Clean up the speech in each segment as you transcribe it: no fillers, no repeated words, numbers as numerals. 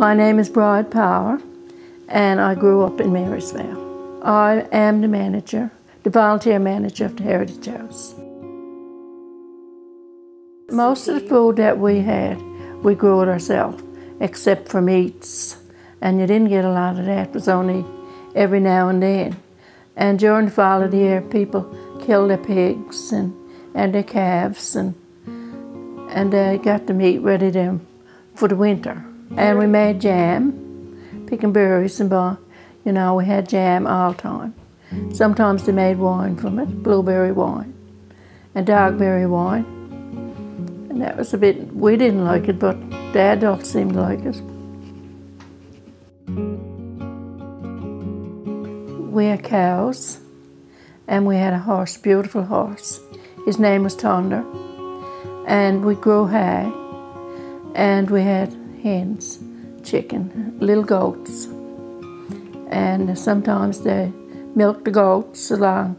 My name is Bride Power, and I grew up in Marysville. I am the manager, the volunteer manager of the Heritage House. Most of the food that we had, we grew it ourselves, except for meats. And you didn't get a lot of that. It was only every now and then. And during the fall of the year, people killed their pigs and their calves, and they got the meat ready for the winter. And we made jam, picking berries, and we had jam all the time. Sometimes they made wine from it, blueberry wine and dogberry wine. And that was we didn't like it, but the adults seemed to like it. We had cows, and we had a horse, beautiful horse. His name was Thunder. And we grew hay, and we had hens, chicken, little goats. And sometimes they milked the goats along,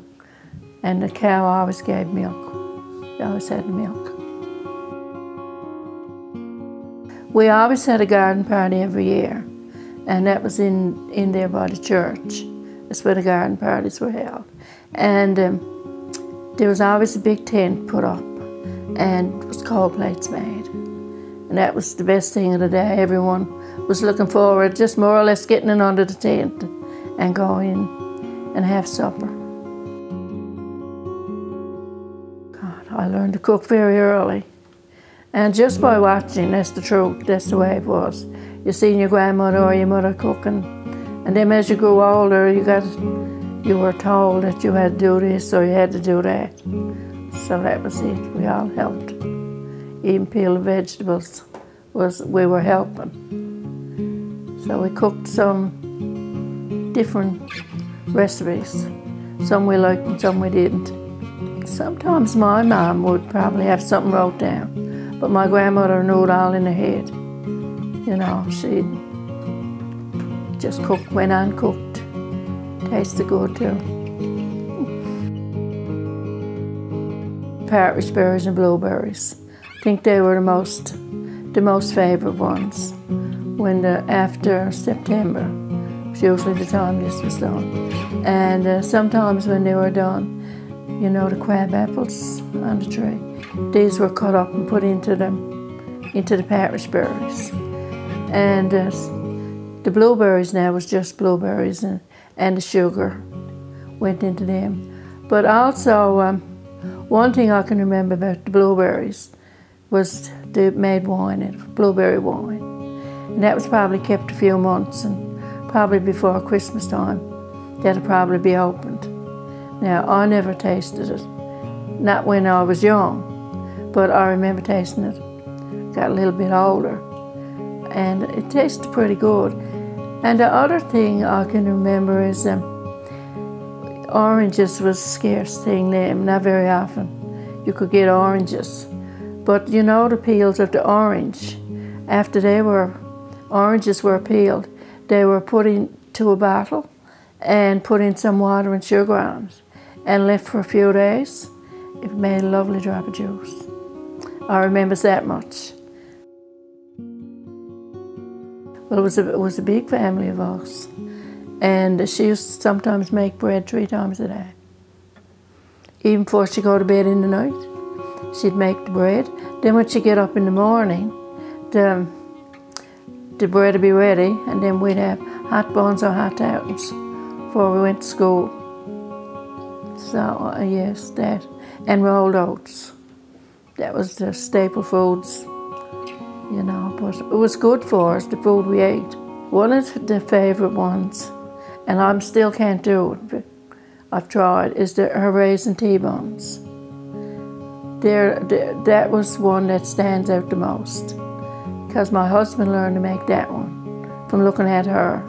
and the cow always gave milk. They always had milk. We always had a garden party every year, and that was in there by the church. That's where the garden parties were held. And there was always a big tent put up, and it was cold plates made. And that was the best thing of the day. Everyone was looking forward, just more or less getting in under the tent and go in and have supper. God, I learned to cook very early. And just by watching, that's the truth, that's the way it was. You seen your grandmother or your mother cooking, and then as you grew older, you were told that you had to do this or you had to do that. So that was it, we all helped. Even peel the vegetables, we were helping. So we cooked some different recipes. Some we liked and some we didn't. Sometimes my mom would probably have something wrote down, but my grandmother knew it all in her head. You know, she just cooked, went on cooked. Tasted good too. Partridge berries and blueberries. I think they were the most favorite ones. After September was usually the time this was done. And sometimes when they were done, you know, the crab apples on the tree, these were cut up and put into the partridge berries. And the blueberries now was just blueberries, and the sugar went into them. But also, one thing I can remember about the blueberries was they made wine, blueberry wine. And that was probably kept a few months, and probably before Christmas time, that'll probably be opened. Now, I never tasted it, not when I was young, but I remember tasting it. Got a little bit older, and it tasted pretty good. And the other thing I can remember is oranges was a scarce thing then, not very often. You could get oranges. But you know the peels of the orange, after oranges were peeled, they were put into a bottle and put in some water and sugar on it and left for a few days. It made a lovely drop of juice. I remember that much. Well, it was a big family of us, and she used to sometimes make bread 3 times a day. Even before she go to bed in the night, she'd make the bread. Then when she'd get up in the morning, the bread would be ready, and then we'd have hot buns or hot towels before we went to school. So yes, that, and rolled oats. That was the staple foods. You know, but it was good for us, the food we ate. One of the favorite ones, and I still can't do it, but I've tried, is her raisin T-bones. That was one that stands out the most, because my husband learned to make that one from looking at her,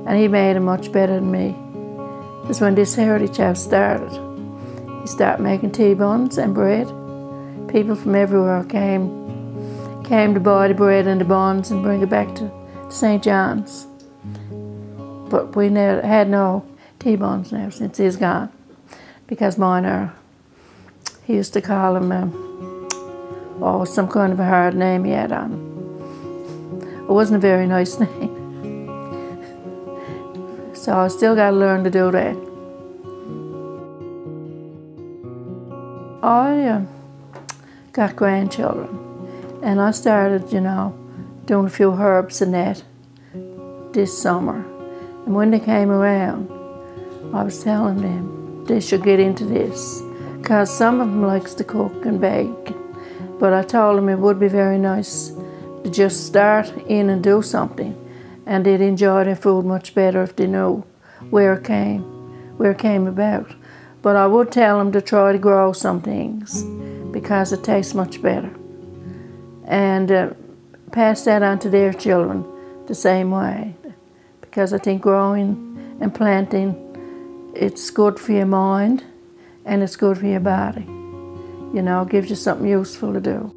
and he made it much better than me. Because when this Heritage House started, he started making T-bones and bread. People from everywhere came to buy the bread and the buns and bring it back to St. John's. But we never had no T-bones now since he's gone, because mine he used to call them, some kind of a hard name he had on them. It wasn't a very nice name. So I still got to learn to do that. I got grandchildren, and I started, you know, doing a few herbs and that this summer. And when they came around, I was telling them they should get into this, because some of them likes to cook and bake. But I told them it would be very nice to just start in and do something, and they'd enjoy their food much better if they knew where it came about. But I would tell them to try to grow some things, because it tastes much better, and pass that on to their children the same way, because I think growing and planting, it's good for your mind and it's good for your body. You know, it gives you something useful to do.